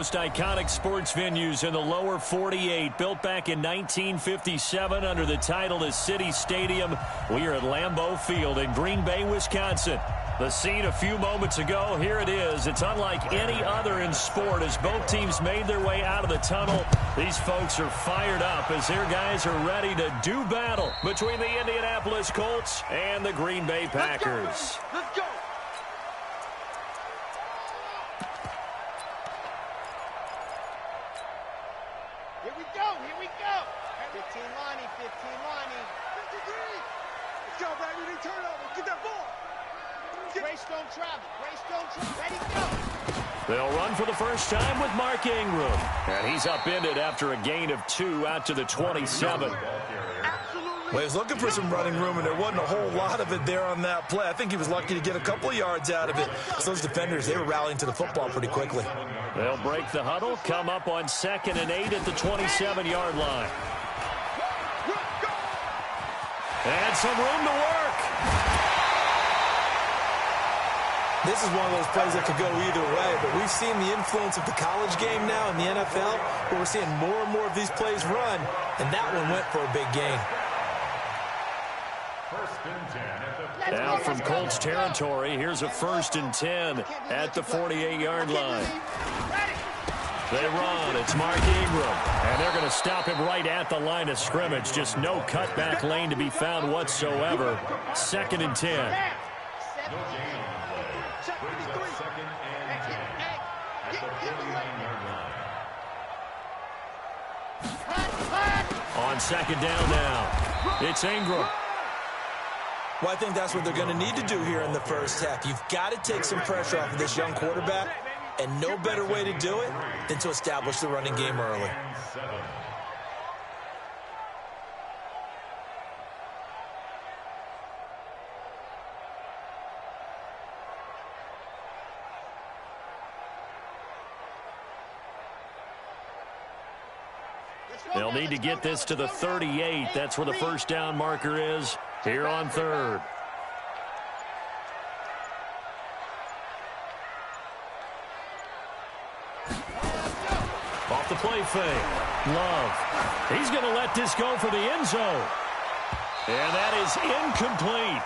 Most iconic sports venues in the lower 48, built back in 1957 under the title of City Stadium. We are at Lambeau Field in Green Bay, Wisconsin. The scene a few moments ago, here it is. It's unlike any other in sport as both teams made their way out of the tunnel. These folks are fired up as their guys are ready to do battle between the Indianapolis Colts and the Green Bay Packers. Let's go. Here we go. Here we go. 15 Lonnie, 15 Lonnie. 53. Let's go, baby. They turn over. Get that ball. Greystone travel. Greystone travel. Ready, go. They'll run for the first time with Mark Ingram. And he's upended after a gain of 2 out to the 27. Well, he was looking for some running room, and there wasn't a whole lot of it there on that play. I think he was lucky to get a couple of yards out of it. So those defenders, they were rallying to the football pretty quickly. They'll break the huddle, come up on 2nd and 8 at the 27-yard line. And some room to work. This is one of those plays that could go either way, but we've seen the influence of the college game now in the NFL, where we're seeing more and more of these plays run, and that one went for a big gain. Now from Colts territory, here's a 1st and 10 at the 48-yard line. They run. It's Mark Ingram. And they're going to stop him right at the line of scrimmage. Just no cutback lane to be found whatsoever. 2nd and 10. On 2nd down now, it's Ingram. Well, I think that's what they're going to need to do here in the first half. You've got to take some pressure off of this young quarterback, and no better way to do it than to establish the running game early. They'll need to get this to the 38. That's where the first down marker is here on 3rd. Off the play fake. Love. He's going to let this go for the end zone. And that is incomplete.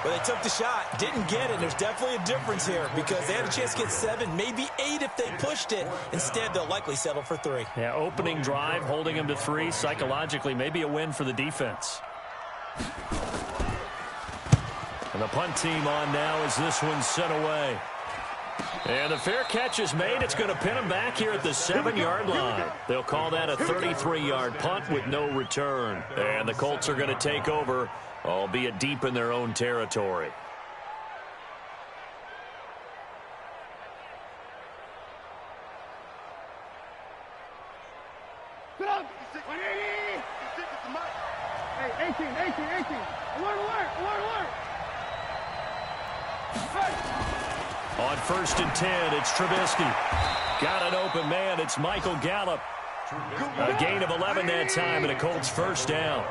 Well, they took the shot, didn't get it. There's definitely a difference here because they had a chance to get 7, maybe 8 if they pushed it. Instead, they'll likely settle for 3. Yeah, opening drive, holding them to 3. Psychologically, maybe a win for the defense. And the punt team on now as this one's sent away. And the fair catch is made. It's going to pin them back here at the 7-yard line. They'll call that a 33-yard punt with no return. And the Colts are going to take over, albeit deep in their own territory. Hey, 18. Alert. On 1st and 10, it's Trubisky. Got an open man. It's Michael Gallup. A gain of 11 that time and a Colts first down.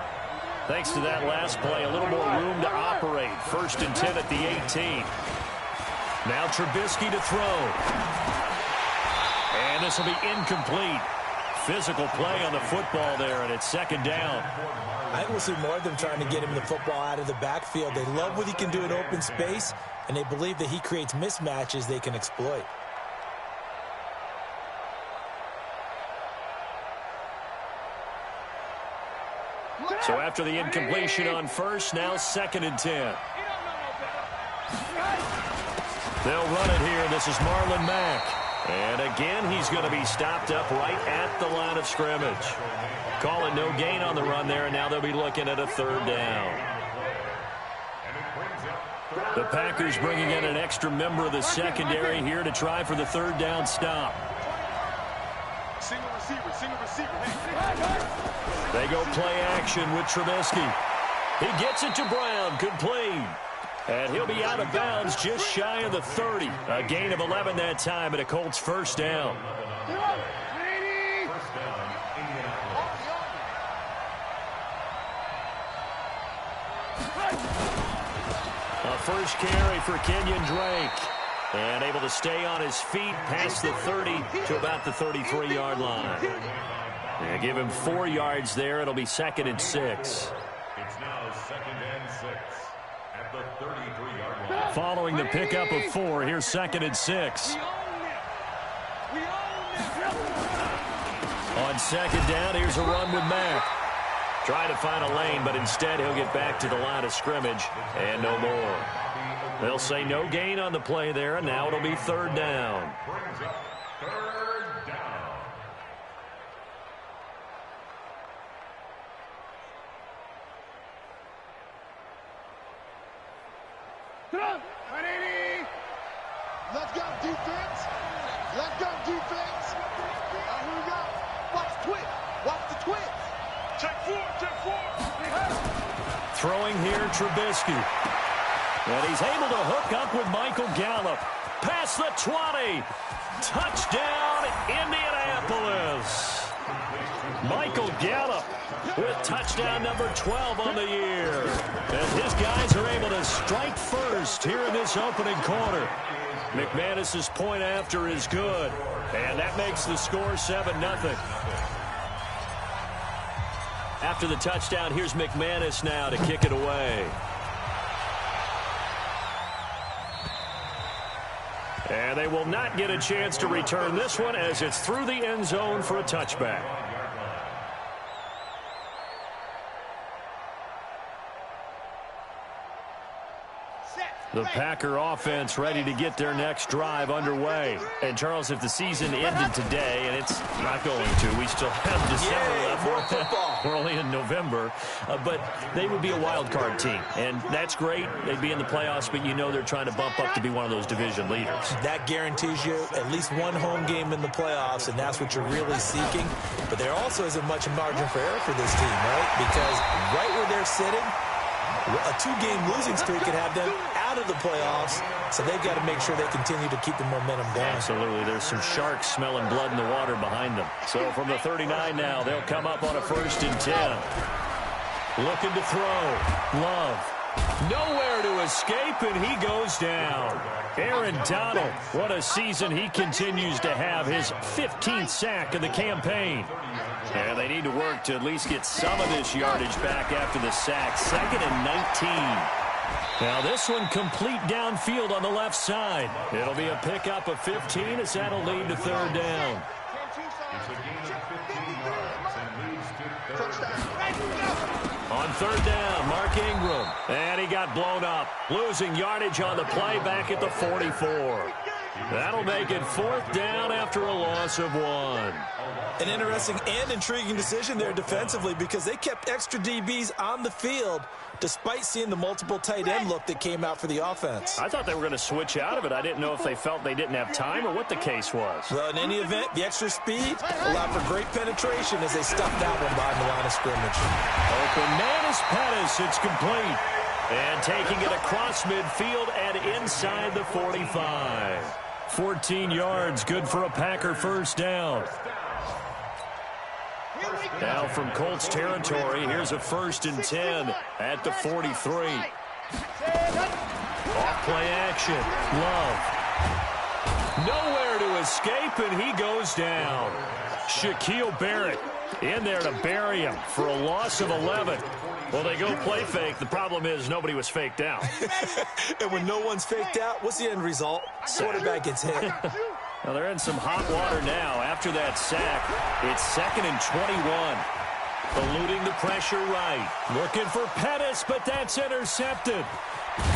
Thanks to that last play, a little more room to operate. 1st and 10 at the 18. Now Trubisky to throw. And this will be incomplete. Physical play on the football there, and it's 2nd down. I think we'll see more of them trying to get him the football out of the backfield. They love what he can do in open space, and they believe that he creates mismatches they can exploit. So after the incompletion on 1st, now 2nd and 10. They'll run it here. This is Marlon Mack. And again, he's going to be stopped up right at the line of scrimmage. Calling no gain on the run there, and now they'll be looking at a 3rd down. The Packers bringing in an extra member of the secondary here to try for the 3rd down stop. Single receiver. They go play action with Trubisky. He gets it to Brown, complete. And he'll be out of bounds just shy of the 30. A gain of 11 that time and a Colts first down. A first carry for Kenyon Drake. And able to stay on his feet past the 30 to about the 33-yard line. And give him 4 yards there. It'll be 2nd and 6. It's now 2nd and 6 at the 33-yard line. Following the pickup of 4, here's 2nd and 6. On 2nd down, here's a run with Mack. Trying to find a lane, but instead he'll get back to the line of scrimmage and no more. They'll say no gain on the play there, and now it'll be 3rd down. Brings up 3rd down. Let's go, defense. Let's go, defense. Here we go. Watch the twist. Watch the twist. Check 4, check 4. Throwing here, Trubisky. And he's able to hook up with Michael Gallup. Past the 20. Touchdown, Indianapolis. Michael Gallup with touchdown number 12 on the year. And his guys are able to strike first here in this opening quarter. McManus's point after is good. And that makes the score 7-0. After the touchdown, here's McManus now to kick it away. And they will not get a chance to return this one as it's through the end zone for a touchback. The Packer offense ready to get their next drive underway. And, Charles, if the season ended today, and it's not going to, we still have December left. More football. We're only in November. But they would be a wild card team. And that's great. They'd be in the playoffs, but you know they're trying to bump up to be one of those division leaders. That guarantees you at least one home game in the playoffs, and that's what you're really seeking. But there also isn't much margin for error for this team, right? Because right where they're sitting, a 2-game losing streak could have them out of the playoffs, so they've got to make sure they continue to keep the momentum going. Absolutely. There's some sharks smelling blood in the water behind them. So from the 39 now, they'll come up on a 1st and 10. Looking to throw. Love. Nowhere to escape, and he goes down. Aaron Donald, what a season he continues to have. His 15th sack of the campaign. And they need to work to at least get some of this yardage back after the sack. 2nd and 19. Now this one complete downfield on the left side. It'll be a pickup of 15 as that'll lead to 3rd down. It's a gain of 15 yards and leads to 3rd down. On 3rd down, Mark Ingram. And he got blown up. Losing yardage on the play back at the 44. That'll make it 4th down after a loss of 1. An interesting and intriguing decision there defensively because they kept extra DBs on the field despite seeing the multiple tight end look that came out for the offense. I thought they were going to switch out of it. I didn't know if they felt they didn't have time or what the case was. Well, in any event, the extra speed allowed for great penetration as they stuffed that one behind the line of scrimmage. Open man is Pettis. It's complete. And taking it across midfield and inside the 45. 14 yards, good for a Packer 1st down. Now from Colts territory, here's a 1st and 10 at the 43. Off play action. Love. Nowhere to escape, and he goes down. Shaquille Barrett in there to bury him for a loss of 11. Well, they go play fake. The problem is nobody was faked out. And when no one's faked out, what's the end result? Quarterback gets hit. Now they're in some hot water now. After that sack, it's 2nd and 21. Eluding the pressure right. Looking for Pettis, but that's intercepted.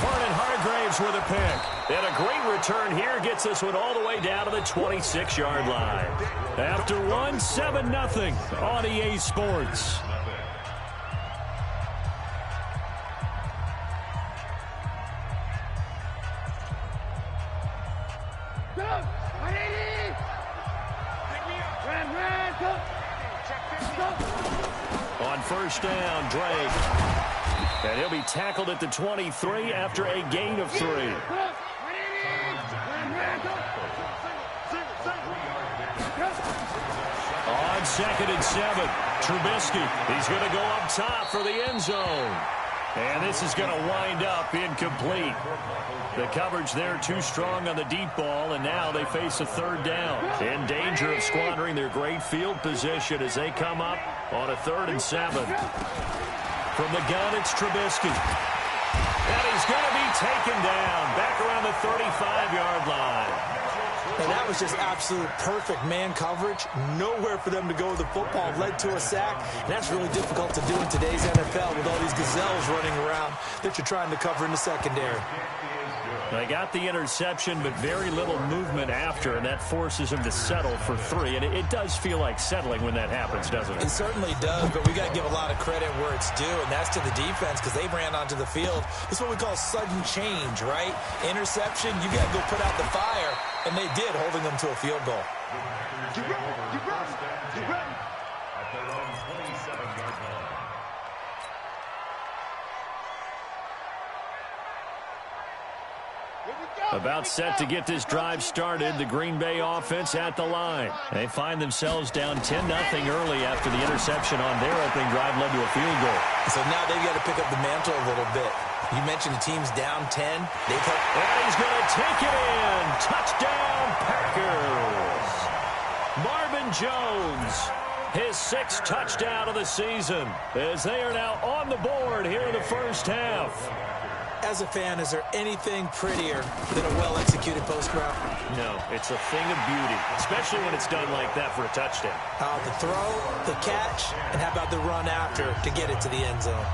Vernon Hargraves with a pick. And a great return here gets this one all the way down to the 26-yard line. After one, 7-0 on EA Sports. On 1st down, Drake. And he'll be tackled at the 23 after a gain of 3. On 2nd and 7, Trubisky. He's going to go up top for the end zone. And this is going to wind up incomplete. The coverage there too strong on the deep ball, and now they face a third down. In danger of squandering their great field position as they come up on a 3rd and 7. From the gun, it's Trubisky. And he's going to be taken down back around the 35-yard line. And that was just absolute perfect man coverage. Nowhere for them to go with the football. Led to a sack. And that's really difficult to do in today's NFL with all these gazelles running around that you're trying to cover in the secondary. They got the interception, but very little movement after, and that forces him to settle for 3. And it does feel like settling when that happens, doesn't it? It certainly does, but we got to give a lot of credit where it's due, and that's to the defense because they ran onto the field. This is what we call sudden change, right? Interception, you got to go put out the fire, and they did, holding them to a field goal. Get ready, get ready, get ready. At their own 27-yard line. About set to get this drive started, the Green Bay offense at the line. They find themselves down 10-0 early after the interception on their opening drive led to a field goal. So now they've got to pick up the mantle a little bit. You mentioned the team's down 10. And he's going to take it in. Touchdown, Packers. Marvin Jones, his 6th touchdown of the season, as they are now on the board here in the first half. As a fan, is there anything prettier than a well-executed post route? No, it's a thing of beauty, especially when it's done like that for a touchdown. The throw, the catch, and how about the run after to get it to the end zone?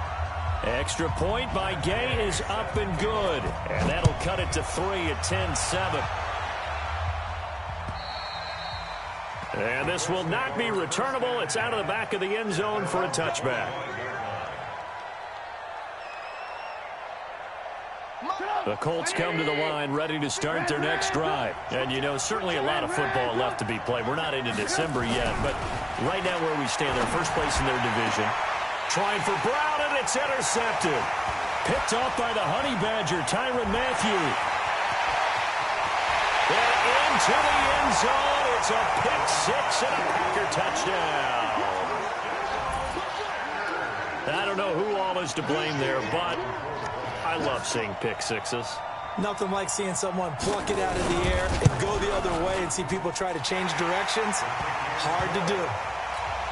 Extra point by Gay is up and good, and that'll cut it to 3 at 10-7. And this will not be returnable. It's out of the back of the end zone for a touchback. The Colts come to the line ready to start their next drive. And, you know, certainly a lot of football left to be played. We're not into December yet, but right now where we stand, they're first place in their division. Trying for Brown, and it's intercepted. Picked off by the Honey Badger, Tyrann Mathieu. And into the end zone. It's a pick 6 and a Packer touchdown. I don't know who all is to blame there, but I love seeing pick sixes. Nothing like seeing someone pluck it out of the air and go the other way and see people try to change directions. Hard to do.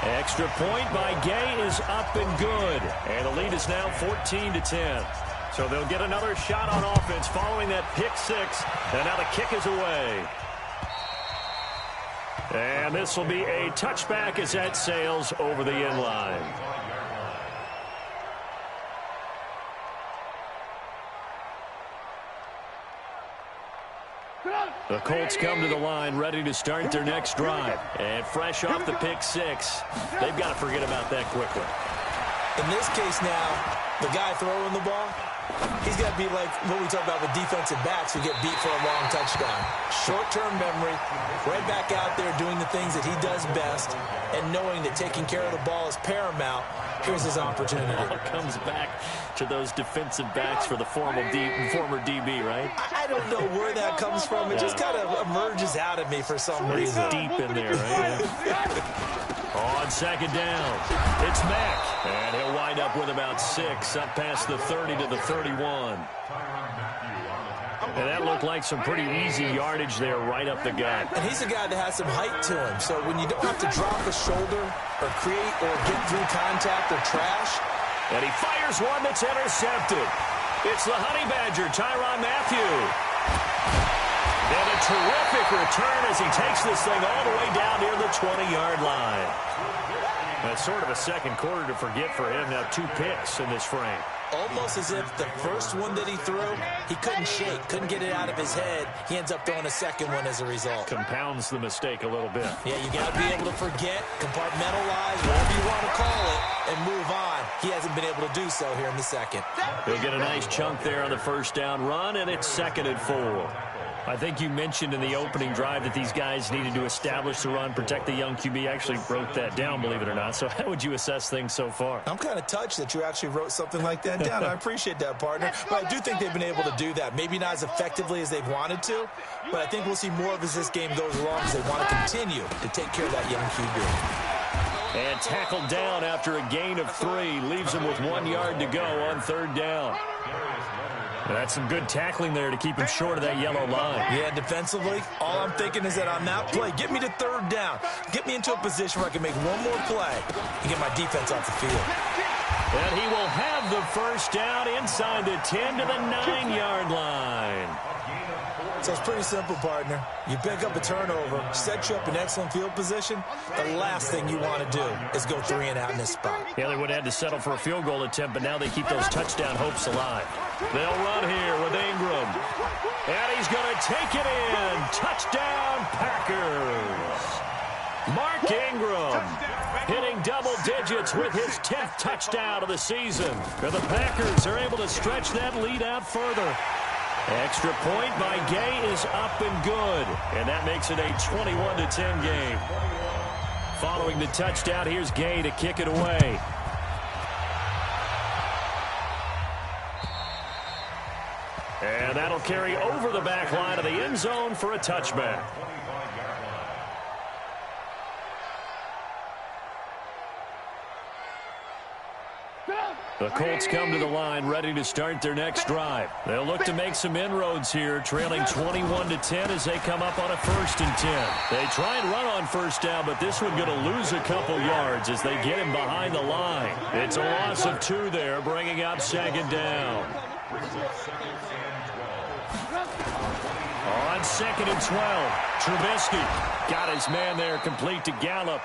Extra point by Gay is up and good. And the lead is now 14-10. So they'll get another shot on offense following that pick 6. And now the kick is away. And this will be a touchback as that sails over the end line. The Colts come to the line ready to start their next drive. And fresh off the pick 6, they've got to forget about that quickly. In this case now, the guy throwing the ball, he's got to be like what we talk about with defensive backs who get beat for a long touchdown. Short-term memory, right back out there doing the things that he does best, and knowing that taking care of the ball is paramount. Here's his opportunity. It all comes back to those defensive backs for the former DB, right? I don't know where that comes from. It just kind of emerges out of me for some reason. Deep in there, right? On second down, it's Mack. And he'll wind up with about 6 up past the 30 to the 31. And that looked like some pretty easy yardage there right up the gut. And he's a guy that has some height to him. So when you don't have to drop a shoulder or create or get through contact or trash. And he fires one that's intercepted. It's the Honey Badger, Tyrann Mathieu. And a terrific return as he takes this thing all the way down near the 20-yard line. That's sort of a second quarter to forget for him. Now 2 picks in this frame. Almost as if the first one that he threw, he couldn't shake, couldn't get it out of his head. He ends up throwing a second one as a result. Compounds the mistake a little bit. Yeah, you got to be able to forget, compartmentalize, whatever you want to call it, and move on. He hasn't been able to do so here in the second. They'll get a nice chunk there on the first down run, and it's 2nd and 4. I think you mentioned in the opening drive that these guys needed to establish the run, protect the young QB. I actually wrote that down, believe it or not. So how would you assess things so far? I'm kind of touched that you actually wrote something like that down. I appreciate that, partner. But I do think they've been able to do that. Maybe not as effectively as they've wanted to, but I think we'll see more of as this game goes along as they want to continue to take care of that young QB. And tackled down after a gain of 3. Leaves him with 1 yard to go on 3rd down. That's some good tackling there to keep him short of that yellow line. Yeah, defensively, all I'm thinking is that on that play, get me to 3rd down. Get me into a position where I can make one more play and get my defense off the field. And he will have the 1st down inside the 10 to the 9-yard line. So it's pretty simple, partner. You pick up a turnover, set you up in excellent field position. The last thing you want to do is go 3 and out in this spot. Yeah, they would have had to settle for a field goal attempt, but now they keep those touchdown hopes alive. They'll run here with Ingram. And he's going to take it in. Touchdown, Packers. Mark Ingram hitting double digits with his 10th touchdown of the season. And the Packers are able to stretch that lead out further. Extra point by Gay is up and good. And that makes it a 21-10 game. Following the touchdown, here's Gay to kick it away. And that'll carry over the back line of the end zone for a touchback. The Colts come to the line ready to start their next drive. They'll look to make some inroads here, trailing 21-10 as they come up on a 1st and 10. They try and run on 1st down, but this one going to lose a couple yards as they get him behind the line. It's a loss of 2 there, bringing up 2nd down. On 2nd and 12, Trubisky got his man there complete to Gallup.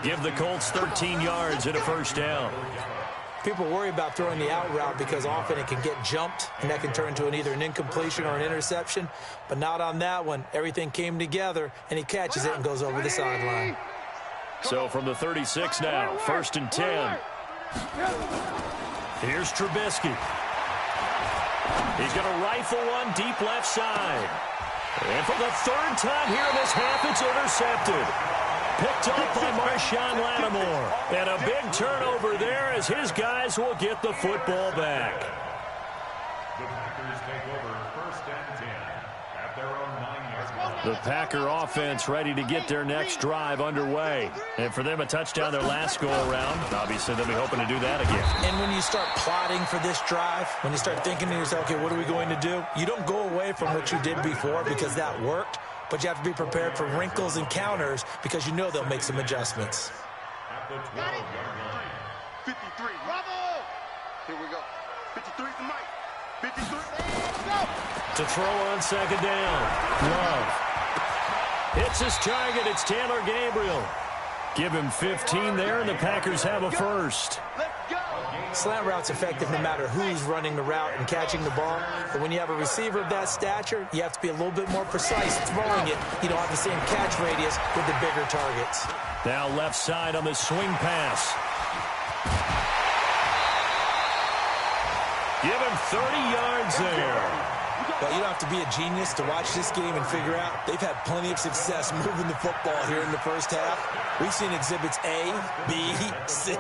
Give the Colts 13 yards and a 1st down. People worry about throwing the out route because often it can get jumped, and that can turn into either an incompletion or an interception. But not on that one. Everything came together, and he catches it and goes over the sideline. So from the 36 now, 1st and 10. Here's Trubisky. He's going to rifle one deep left side. And for the 3rd time here in this half, it's intercepted. Picked off by Marshawn Lattimore. And a big turnover there as his guys will get the football back. The Packers take over 1st and 10 at their own 9-yard line. The Packer offense ready to get their next drive underway. And for them, a touchdown their last go-around. Obviously, they'll be hoping to do that again. And when you start plotting for this drive, when you start thinking to yourself, okay, what are we going to do? You don't go away from what you did before because that worked. But you have to be prepared for wrinkles and counters because you know they'll make some adjustments. At the 12-yard line. 53. Bravo! Here we go. 53 to Mike. 53. Let's go! To throw on 2nd down. Love. Hits his target. It's Taylor Gabriel. Give him 15 there, and the Packers have a 1st. Let's go! Slant route's effective no matter who's running the route and catching the ball. But when you have a receiver of that stature, you have to be a little bit more precise throwing it. You don't have the same catch radius with the bigger targets. Now left side on the swing pass. Give him 30 yards there. Well, you don't have to be a genius to watch this game and figure out they've had plenty of success moving the football here in the 1st half. We've seen exhibits A, B, C,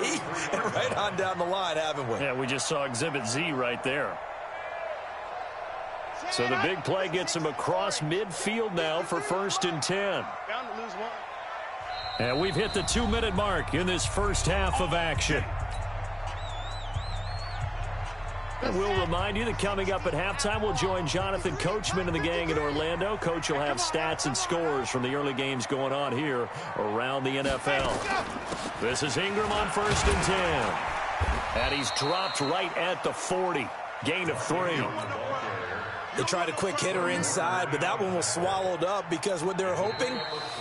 and right on down the line, haven't we? Yeah, we just saw exhibit Z right there. So the big play gets him across midfield now for 1st and 10. Bound to lose one. And we've hit the 2-minute mark in this 1st half of action. And we'll remind you that coming up at halftime, we'll join Jonathan Coachman and the gang in Orlando. Coach will have stats and scores from the early games going on here around the NFL. This is Ingram on 1st and 10. And he's dropped right at the 40. Gain of 3. They tried a quick hitter inside, but that one was swallowed up because what they're hoping,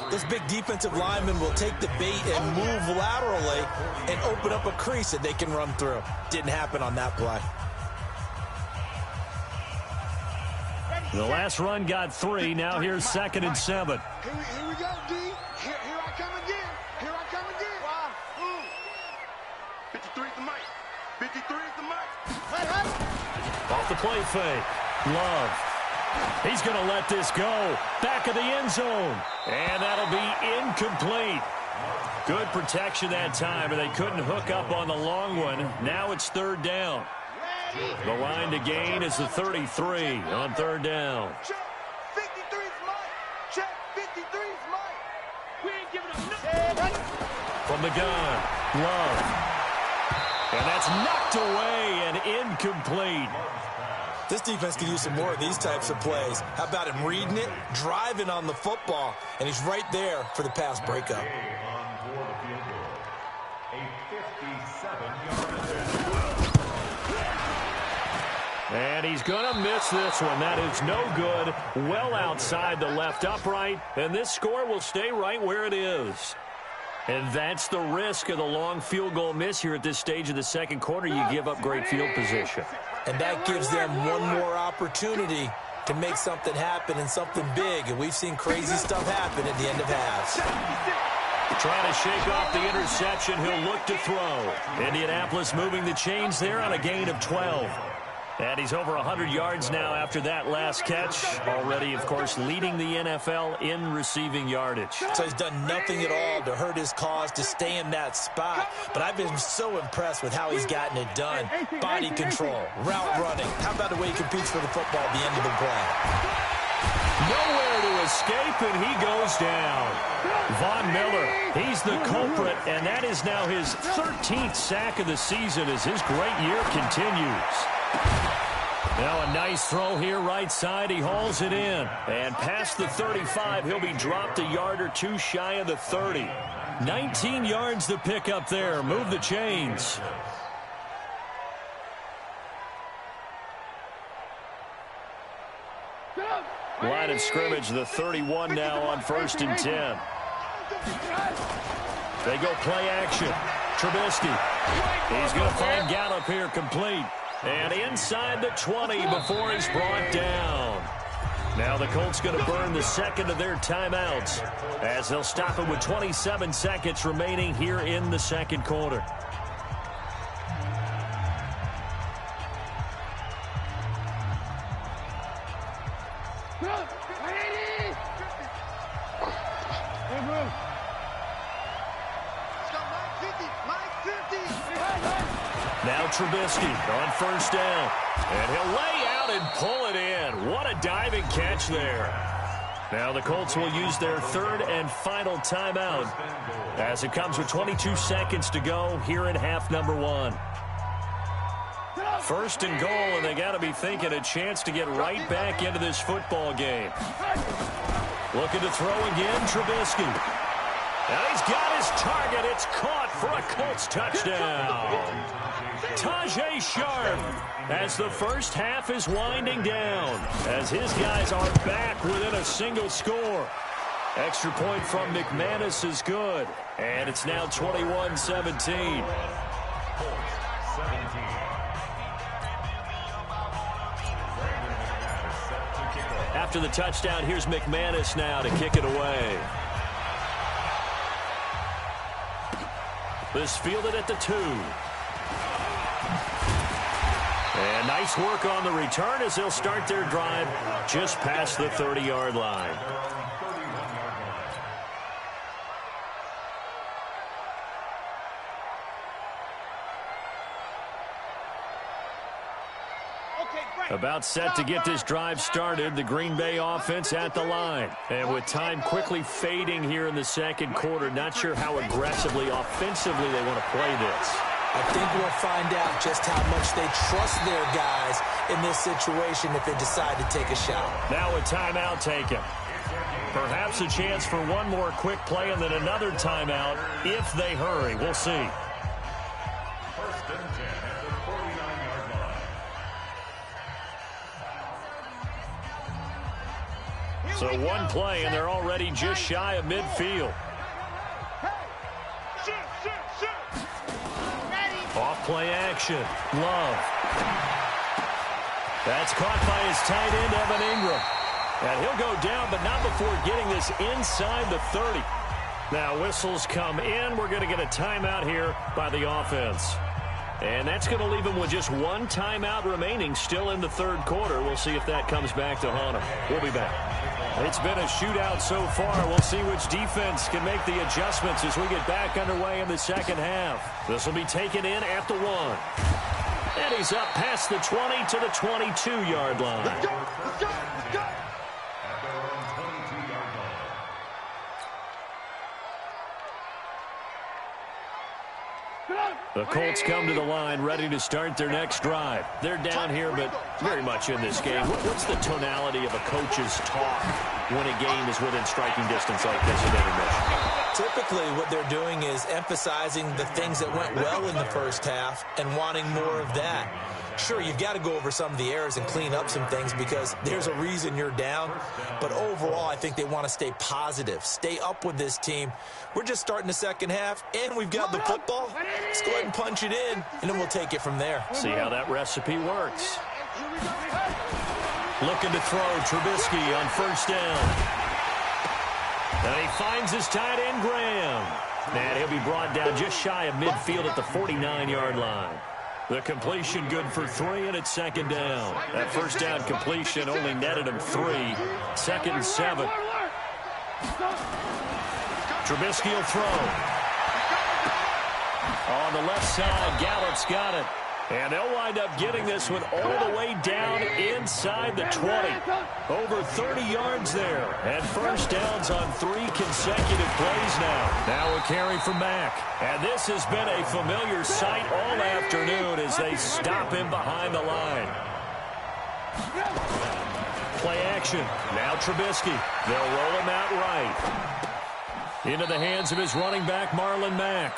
this big defensive lineman will take the bait and move laterally and open up a crease that they can run through. Didn't happen on that play. The last run got 3. Now here's 2nd and 7. Here we go, D. Here I come again. Here I come again. Wow. 53 is the mic. 53 is the mic. Off the play fake. Love. He's going to let this go. Back of the end zone. And that'll be incomplete. Good protection that time, and they couldn't hook up on the long one. Now it's 3rd down. The line to gain is the 33 on 3rd down. Check. 53's Mike. Check. 53's Mike. We ain't giving up nothing. From From the gun, Love. And that's knocked away and incomplete. This defense could use some more of these types of plays. How about him reading it, driving on the football, and he's right there for the pass breakup. And he's going to miss this one. That is no good. Well outside the left upright. And this score will stay right where it is. And that's the risk of the long field goal miss here at this stage of the second quarter. You give up great field position. And that gives them one more opportunity to make something happen and something big. And we've seen crazy stuff happen at the end of halves. Trying to shake off the interception. He'll look to throw. Indianapolis moving the chains there on a gain of 12. And he's over 100 yards now after that last catch. Already, of course, leading the NFL in receiving yardage. So he's done nothing at all to hurt his cause to stay in that spot. But I've been so impressed with how he's gotten it done. Body control, route running. How about the way he competes for the football at the end of the play? Nowhere to escape, and he goes down. Von Miller, he's the culprit, and that is now his 13th sack of the season as his great year continues. Now a nice throw here right side. He hauls it in. And past the 35, he'll be dropped a yard or two shy of the 30. 19 yards to pick up there. Move the chains. Line of scrimmage, the 31 now on 1st and 10. They go play action. Trubisky. He's going to find Gallup here complete. And inside the 20 before he's brought down. Now the Colts going to burn the second of their timeouts as they'll stop it with 27 seconds remaining here in the second quarter. Now Trubisky on 1st down. And he'll lay out and pull it in. What a diving catch there. Now the Colts will use their third and final timeout as it comes with 22 seconds to go here in half number 1. 1st and goal, and they got to be thinking a chance to get right back into this football game. Looking to throw again, Trubisky. Now he's got his target. It's caught for a Colts touchdown. Tajay Sharp as the first half is winding down as his guys are back within a single score. Extra point from McManus is good. And it's now 21-17. After the touchdown, here's McManus now to kick it away. This fielded at the 2. And nice work on the return as they'll start their drive just past the 30-yard line. About set to get this drive started, the Green Bay offense at the line. And with time quickly fading here in the second quarter, not sure how aggressively, offensively they want to play this. I think we'll find out just how much they trust their guys in this situation if they decide to take a shot. Now a timeout taken. Perhaps a chance for one more quick play and then another timeout if they hurry. We'll see. So one play, and they're already just shy of midfield. Off play action. Love. That's caught by his tight end, Evan Ingram. And he'll go down, but not before getting this inside the 30. Now whistles come in. We're going to get a timeout here by the offense. And that's going to leave him with just one timeout remaining still in the third quarter. We'll see if that comes back to haunt him. We'll be back. It's been a shootout so far. We'll see which defense can make the adjustments as we get back underway in the second half. This will be taken in at the 1. And he's up past the 20 to the 22-yard line. Let's go, let's go, let's go. The Colts come to the line ready to start their next drive. They're down here, but very much in this game. What's the tonality of a coach's talk when a game is within striking distance like this at intermission? Typically, what they're doing is emphasizing the things that went well in the first half and wanting more of that. Sure, you've got to go over some of the errors and clean up some things because there's a reason you're down. But overall, I think they want to stay positive, stay up with this team. We're just starting the second half, and we've got the football. Let's go ahead and punch it in, and then we'll take it from there. See how that recipe works. Looking to throw, Trubisky on first down. And he finds his tight end, Graham. And he'll be brought down just shy of midfield at the 49-yard line. The completion good for 3, and it's second down. That first down completion only netted him 3. 2nd and 7. Trubisky will throw. On the left side, Gallup's got it. And they'll wind up getting this one all the way down inside the 20. Over 30 yards there. And first downs on 3 consecutive plays now. Now a carry from Mack. And this has been a familiar sight all afternoon as they stop him behind the line. Play action. Now Trubisky. They'll roll him out right. Into the hands of his running back, Marlon Mack.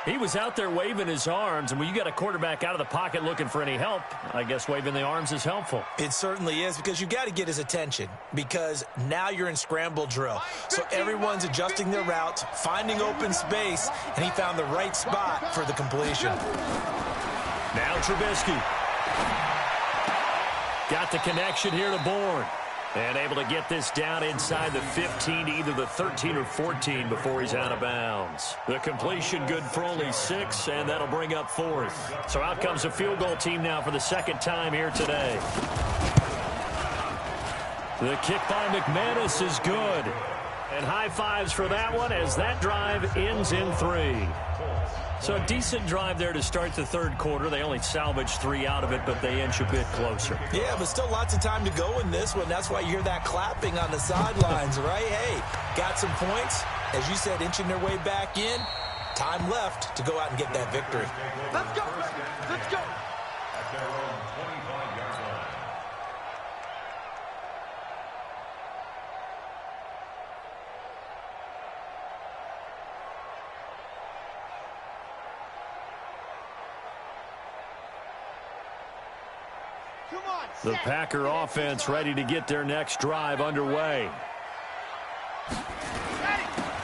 He was out there waving his arms, and when you got a quarterback out of the pocket looking for any help, I guess waving the arms is helpful. It certainly is, because you got to get his attention, because now you're in scramble drill. So everyone's adjusting their routes, finding open space, and he found the right spot for the completion. Now Trubisky. Got the connection here to Bourne. And able to get this down inside the 15 to either the 13 or 14 before he's out of bounds. The completion good for only 6, and that'll bring up 4th. So out comes a field goal team now for the second time here today. The kick by McManus is good. And high fives for that one as that drive ends in 3. So a decent drive there to start the third quarter. They only salvaged 3 out of it, but they inch a bit closer. Yeah, but still lots of time to go in this one. That's why you hear that clapping on the sidelines, right? Hey, got some points. As you said, inching their way back in. Time left to go out and get that victory. Let's go. Let's go. The Packer offense ready to get their next drive underway.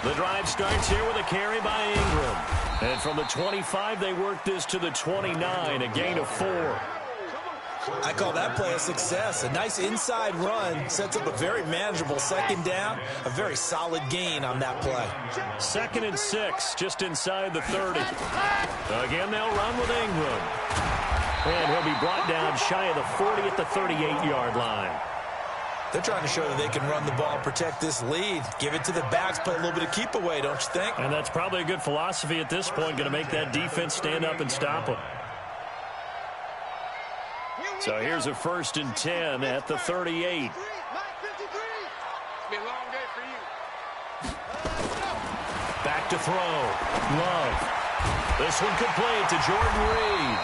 The drive starts here with a carry by Ingram. And from the 25, they work this to the 29, a gain of 4. I call that play a success. A nice inside run sets up a very manageable second down. A very solid gain on that play. 2nd and 6, just inside the 30. Again, they'll run with Ingram. And he'll be brought down shy of the 40 at the 38-yard line. They're trying to show that they can run the ball and protect this lead. Give it to the backs, play a little bit of keep away, don't you think? And that's probably a good philosophy at this point, going to make that defense stand up and stop them. So here's a 1st and 10 at the 38. Back to throw. Love. This one complete to Jordan Reed.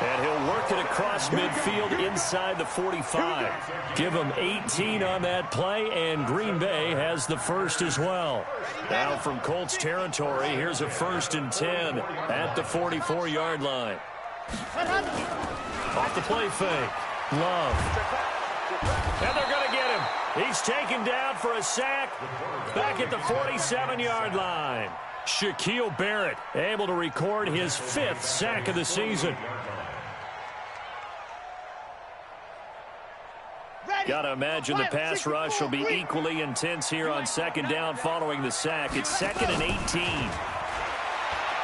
And he'll work it across midfield inside the 45. Give him 18 on that play, and Green Bay has the first as well. Now from Colts territory, here's a 1st and 10 at the 44-yard line. Off the play fake. Love. And they're going to get him. He's taken down for a sack back at the 47-yard line. Shaquille Barrett able to record his 5th sack of the season. Got to imagine the pass rush will be equally intense here on second down following the sack. It's 2nd and 18.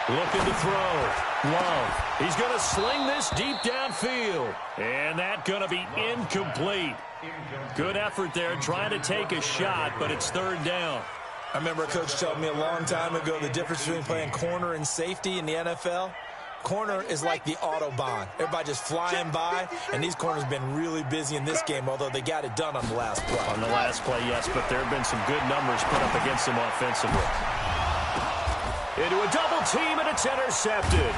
Looking to throw. Love. He's going to sling this deep downfield. And that's going to be incomplete. Good effort there trying to take a shot, but it's 3rd down. I remember a coach telling me a long time ago the difference between playing corner and safety in the NFL. Corner is like the Autobahn. Everybody just flying by, and these corners have been really busy in this game, although they got it done on the last play. On the last play, yes, but there have been some good numbers put up against them offensively. into a double team, and it's intercepted.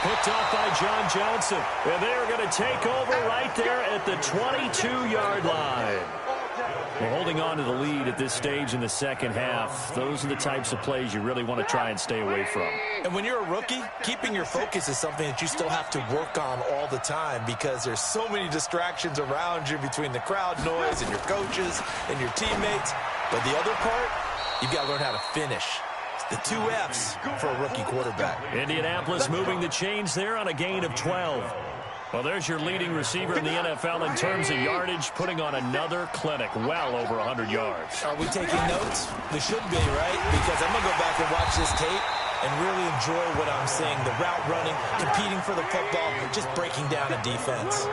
Picked off by John Johnson. And they are going to take over right there at the 22-yard line. We're holding on to the lead at this stage in the second half. Those are the types of plays you really want to try and stay away from. And when you're a rookie, keeping your focus is something that you still have to work on all the time because there's so many distractions around you between the crowd noise and your coaches and your teammates. But the other part, you've got to learn how to finish. The 2 F's for a rookie quarterback. Indianapolis moving the chains there on a gain of 12. Well, there's your leading receiver in the NFL in terms of yardage, putting on another clinic, well over 100 yards. Are we taking notes? We should be, right? Because I'm going to go back and watch this tape and really enjoy what I'm seeing. The route running, competing for the football, just breaking down a defense.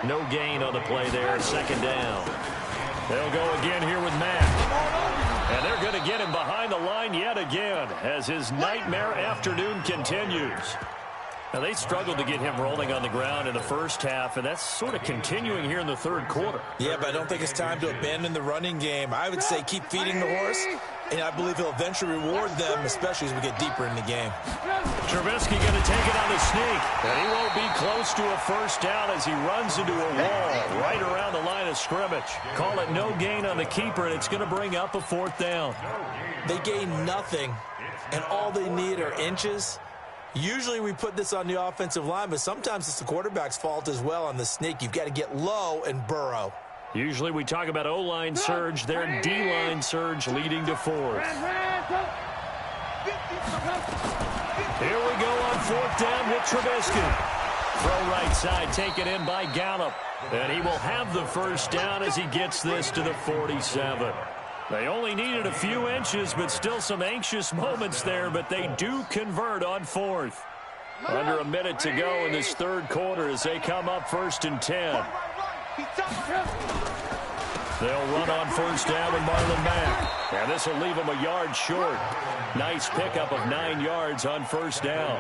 No gain on the play there, second down. They'll go again here with Mack. And they're going to get him behind the line yet again as his nightmare afternoon continues. Now, they struggled to get him rolling on the ground in the first half, and that's sort of continuing here in the third quarter. Yeah, but I don't think it's time to abandon the running game. I would say keep feeding the horse, and I believe he'll eventually reward them, especially as we get deeper in the game. Trubisky going to take it on the sneak, and he won't be close to a first down as he runs into a wall right around the line of scrimmage. Call it no gain on the keeper, and it's going to bring up a fourth down. They gain nothing, and all they need are inches. Usually we put this on the offensive line, but sometimes it's the quarterback's fault as well on the sneak. You've got to get low and burrow. Usually we talk about O-line surge, their D-line surge leading to fourth. Here we go on fourth down with Trubisky. Throw right side, taken in by Gallup. And he will have the first down as he gets this to the 47. They only needed a few inches, but still some anxious moments there, but they do convert on fourth. Under a minute to go in this third quarter as they come up 1st and 10. They'll run on first down with Marlon Mack. And this will leave them a yard short. Nice pickup of 9 yards on first down.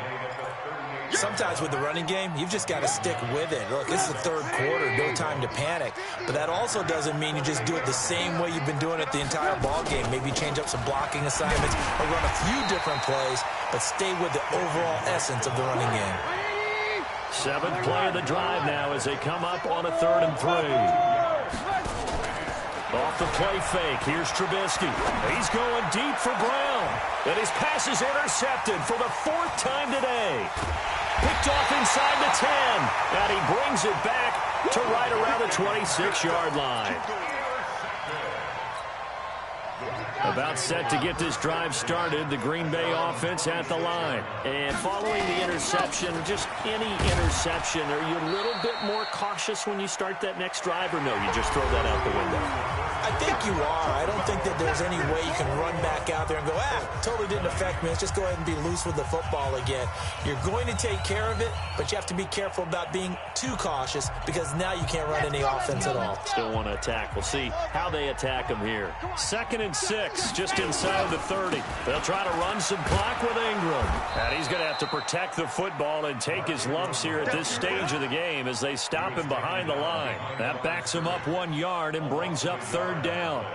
Sometimes with the running game, you've just got to stick with it. Look, this is the third quarter, no time to panic. But that also doesn't mean you just do it the same way you've been doing it the entire ball game. Maybe change up some blocking assignments or run a few different plays, but stay with the overall essence of the running game. 7th play of the drive now as they come up on a 3rd and 3. Off the play fake, here's Trubisky. He's going deep for Brown. And his pass is intercepted for the 4th time today. Picked off inside the 10. And he brings it back to right around the 26-yard line. About set to get this drive started, the Green Bay offense at the line. And following the interception, just any interception, are you a little bit more cautious when you start that next drive, or no, you just throw that out the window? I think you are. I don't think that there's any way you can run back out there and go, totally didn't affect me. Let's just go ahead and be loose with the football again. You're going to take care of it, but you have to be careful about being too cautious because now you can't run any offense at all. Still want to attack. We'll see how they attack them here. 2nd and 6, just inside the 30. They'll try to run some clock with Ingram. And he's going to have to protect the football and take his lumps here at this stage of the game as they stop him behind the line. That backs him up 1 yard and brings up 3rd down.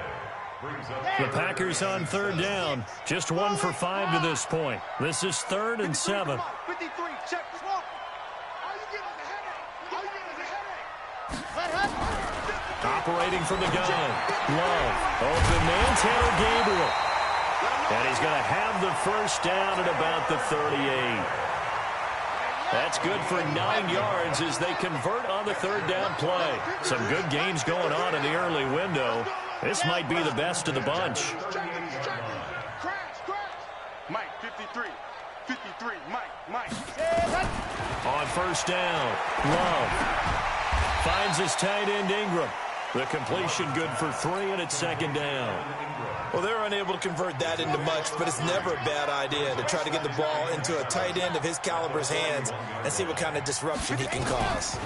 The Packers on 3rd down. Just 1 for 5 to this point. This is 3rd and 7. 53, check, smoke. How you getting the headache? How you getting the headache? Operating from the gun. Love. Open man, Tanner Gabriel. And he's going to have the first down at about the 38. That's good for 9 yards as they convert on the 3rd down play. Some good games going on in the early window. This might be the best of the bunch. Mike, 53. 53, Mike. On first down, Love finds his tight end Ingram. The completion good for 3, and it's 2nd down. Well, they're unable to convert that into much, but it's never a bad idea to try to get the ball into a tight end of his caliber's hands and see what kind of disruption he can cause.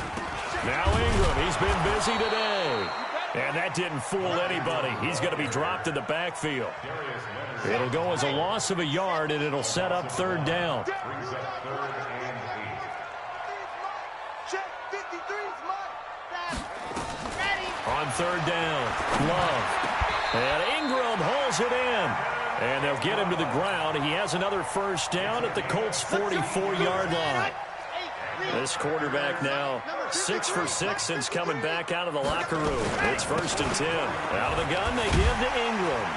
Now Ingram, he's been busy today. And that didn't fool anybody. He's going to be dropped in the backfield. It'll go as a loss of a yard, and it'll set up 3rd down. On 3rd down, Love. And Ingram holds it in. And they'll get him to the ground. He has another first down at the Colts' 44-yard line. This quarterback now 6 for 6 since coming back out of the locker room. It's 1st and 10. Out of the gun, they give to Ingram.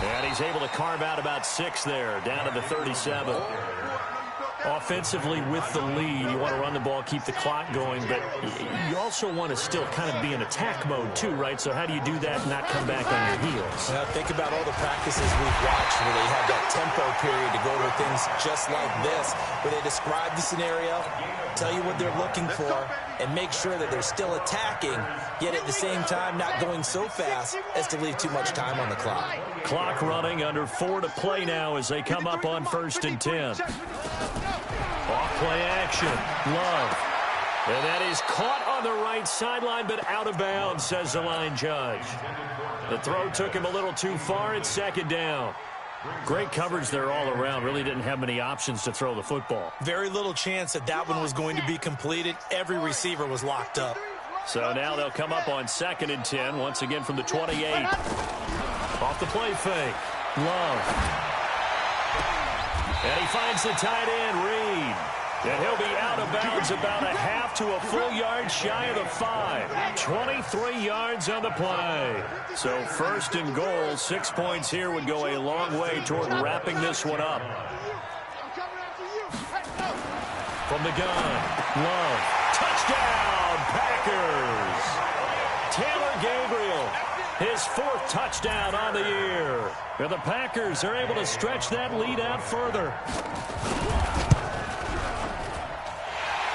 And he's able to carve out about 6 there, down to the 37. Offensively with the lead, you want to run the ball, keep the clock going, but you also want to still kind of be in attack mode too, right? So how do you do that and not come back on your heels? Now think about all the practices we've watched where they have that tempo period to go over things just like this, where they describe the scenario, tell you what they're looking for, and make sure that they're still attacking, yet at the same time not going so fast as to leave too much time on the clock. Clock running, under 4 to play now as they come up on 1st and 10. Off-play action. Love. And that is caught on the right sideline, but out of bounds, says the line judge. The throw took him a little too far. It's 2nd down. Great coverage there all around. Really didn't have many options to throw the football. Very little chance that that one was going to be completed. Every receiver was locked up. So now they'll come up on 2nd and 10, once again from the 28. Off the play fake. Love. And he finds the tight end, Reed. And he'll be out of bounds about a half to a full yard shy of the 5. 23 yards on the play. So 1st and goal, 6 points here would go a long way toward wrapping this one up. From the gun, Love. Touchdown, Packers. Taylor Gabriel. His 4th touchdown on the year. And the Packers are able to stretch that lead out further.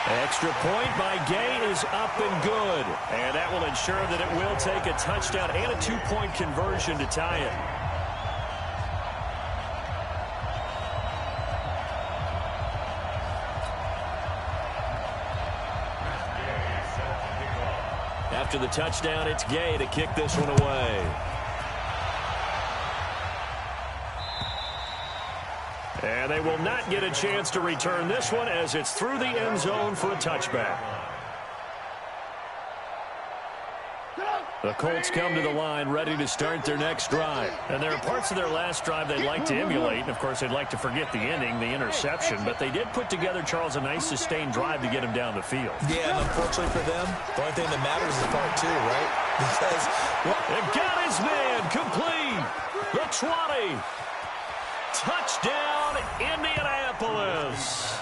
Extra point by Gay is up and good. And that will ensure that it will take a touchdown and a 2-point conversion to tie it. After the touchdown, it's Gay to kick this one away. And they will not get a chance to return this one as it's through the end zone for a touchback. The Colts come to the line ready to start their next drive. And there are parts of their last drive they'd like to emulate. And, of course, they'd like to forget the ending, the interception. But they did put together, Charles, a nice sustained drive to get him down the field. Yeah, and unfortunately for them, the only thing that matters is part 2, right? Because they've got his man complete. The 20. Touchdown, Indianapolis.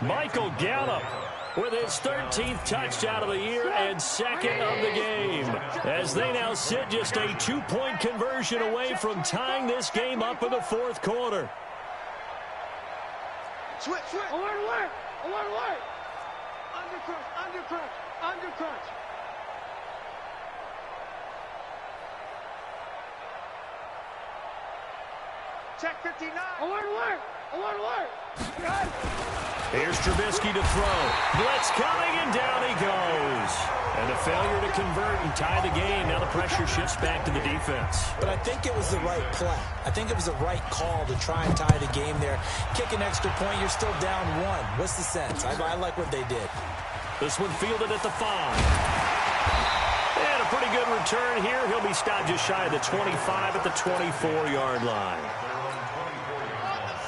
Michael Gallup with his 13th touchdown of the year and 2nd of the game, as they now sit just a 2-point conversion away from tying this game up in the 4th quarter. Switch. Alert. Undercrunch. Check 59. Alert. Here's Trubisky to throw. Blitz coming, and down he goes. And a failure to convert and tie the game. Now the pressure shifts back to the defense. But I think it was the right play. I think it was the right call to try and tie the game there. Kick an extra point, you're still down 1. What's the sense? I like what they did. This one fielded at the 5. And a pretty good return here. He'll be stopped just shy of the 25 at the 24-yard line.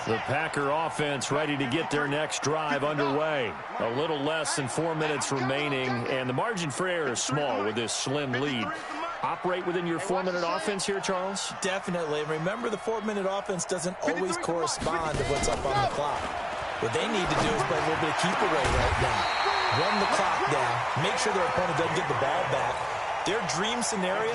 The Packer offense ready to get their next drive underway. A little less than 4 minutes remaining, and the margin for error is small with this slim lead. Operate within your 4-minute offense here, Charles? Definitely. Remember, the 4-minute offense doesn't always correspond to what's up on the clock. What they need to do is play a little bit of keep away right now. Run the clock down. Make sure their opponent doesn't get the ball back. Their dream scenario,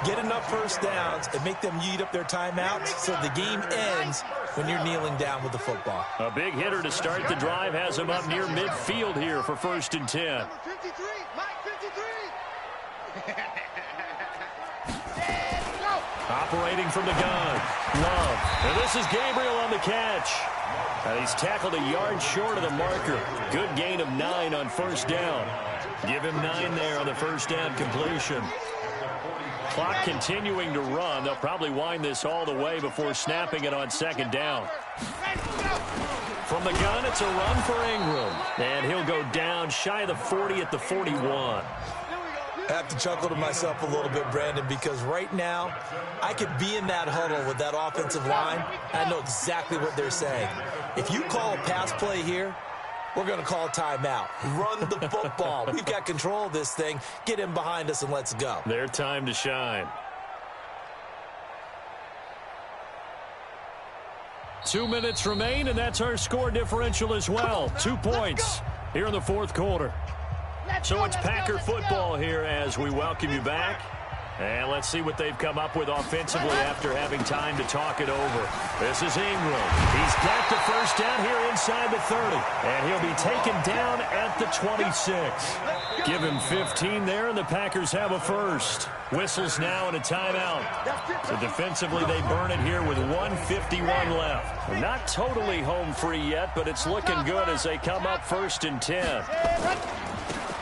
get enough first downs and make them eat up their timeouts so the game ends when you're kneeling down with the football. A big hitter to start the drive has him up near midfield here for 1st and 10. Number 53, Mike 53. Operating from the gun. Love. And this is Gabriel on the catch. And he's tackled a yard short of the marker. Good gain of 9 on 1st down. Give him 9 there on the 1st down completion. Clock continuing to run. They'll probably wind this all the way before snapping it on 2nd down. From the gun, it's a run for Ingram. And he'll go down shy of the 40 at the 41. I have to chuckle to myself a little bit, Brandon, because right now I could be in that huddle with that offensive line. I know exactly what they're saying. If you call a pass play here, we're going to call timeout. Run the football. We've got control of this thing. Get in behind us and let's go. Their time to shine. 2 minutes remain, and that's our score differential as well. 2 points here in the fourth quarter. So it's Packer football here as we welcome you back. And let's see what they've come up with offensively after having time to talk it over. This is Ingram. He's got the first down here inside the 30. And he'll be taken down at the 26. Give him 15 there, and the Packers have a first. Whistles now and a timeout. So defensively, they burn it here with 1:51 left. They're not totally home free yet, but it's looking good as they come up 1st and 10.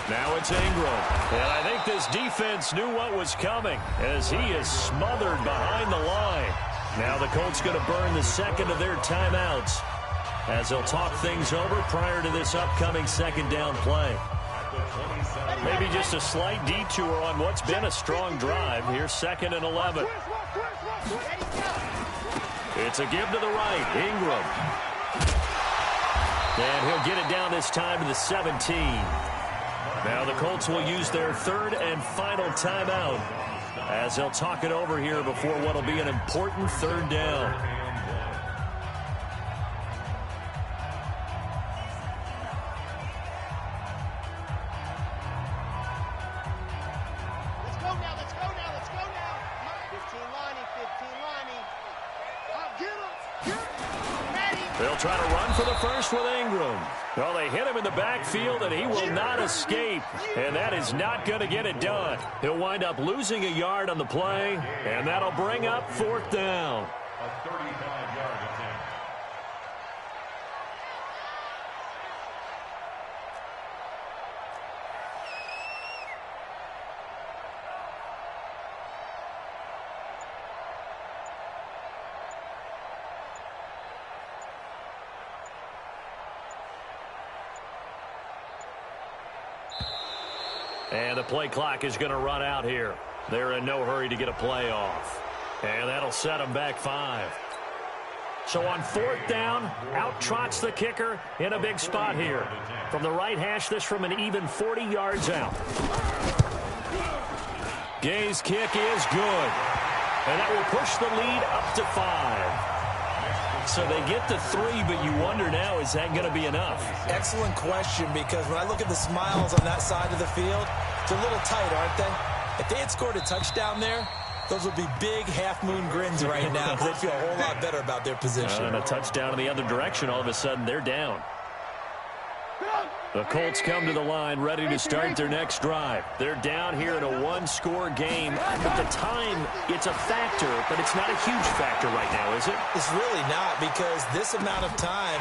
Now it's Ingram. And I think this defense knew what was coming as he is smothered behind the line. Now the Colts going to burn the second of their timeouts as they'll talk things over prior to this upcoming second down play. Maybe just a slight detour on what's been a strong drive. Here's 2nd and 11. It's a give to the right. Ingram. And he'll get it down this time to the 17. Now the Colts will use their 3rd and final timeout as they'll talk it over here before what will be an important 3rd down. Let's go now. 15 lining. Get him. Ready. They'll try to run for the first with Ingram. Well, they hit him in the backfield, and he will not escape. And that is not going to get it done. He'll wind up losing a yard on the play, and that'll bring up 4th down. A 35-yard attempt. And the play clock is going to run out here. They're in no hurry to get a play off. And that'll set them back 5. So on 4th down, out trots the kicker in a big spot here. From the right hash, this from an even 40 yards out. Gay's kick is good. And that will push the lead up to 5. So they get to 3, but you wonder now, is that going to be enough? Excellent question, because when I look at the smiles on that side of the field, it's a little tight, aren't they? If they had scored a touchdown there, those would be big half-moon grins right now because they'd feel a whole lot better about their position. And a touchdown in the other direction, all of a sudden they're down. The Colts come to the line ready to start their next drive. They're down here in a 1-score game. At the time, it's a factor, but it's not a huge factor right now, is it? It's really not, because this amount of time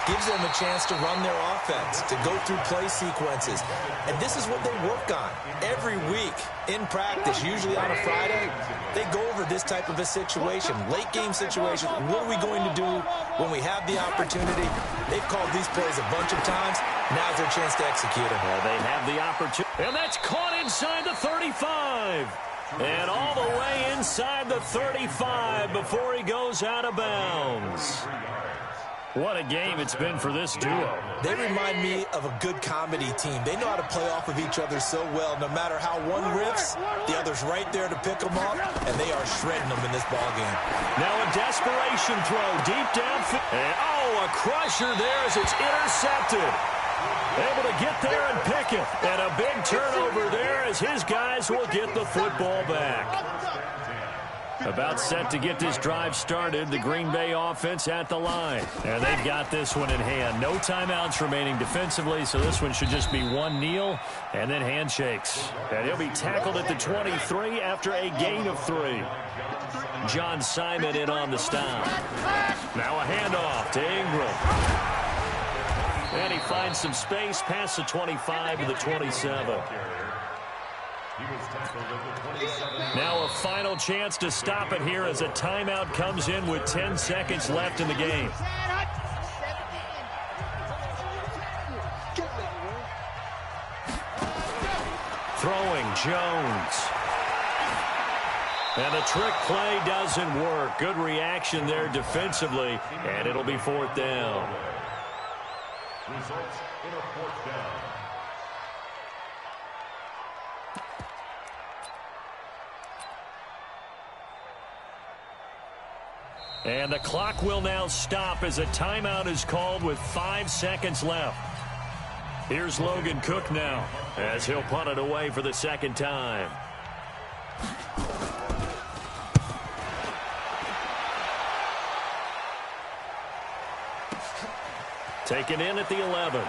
gives them a chance to run their offense, to go through play sequences. And this is what they work on every week in practice, usually on a Friday. They go over this type of a situation, late-game situation. What are we going to do when we have the opportunity? They've called these plays a bunch of times. Now's their chance to execute them. Well, they have the opportunity. And that's caught inside the 35. And all the way inside the 35 before he goes out of bounds. What a game it's been for this duo. They remind me of a good comedy team. They know how to play off of each other so well. No matter how one riffs, the other's right there to pick them up, and they are shredding them in this ballgame. Now a desperation throw deep downfield. And, a crusher there as it's intercepted. Able to get there and pick it. And a big turnover there as his guys will get the football back. About set to get this drive started, the Green Bay offense at the line. And they've got this one in hand. No timeouts remaining defensively, so this one should just be one kneel and then handshakes. And he'll be tackled at the 23 after a gain of 3. John Simon in on the stop. Now a handoff to Ingram. And he finds some space past the 25 to the 27. Now a final chance to stop it here as a timeout comes in with 10 seconds left in the game. throwing, Jones. And the trick play doesn't work. Good reaction there defensively, and it'll be 4th down. Results in a 4th down. And the clock will now stop as a timeout is called with 5 seconds left. Here's Logan Cook now as he'll punt it away for the 2nd time. Taken in at the 11.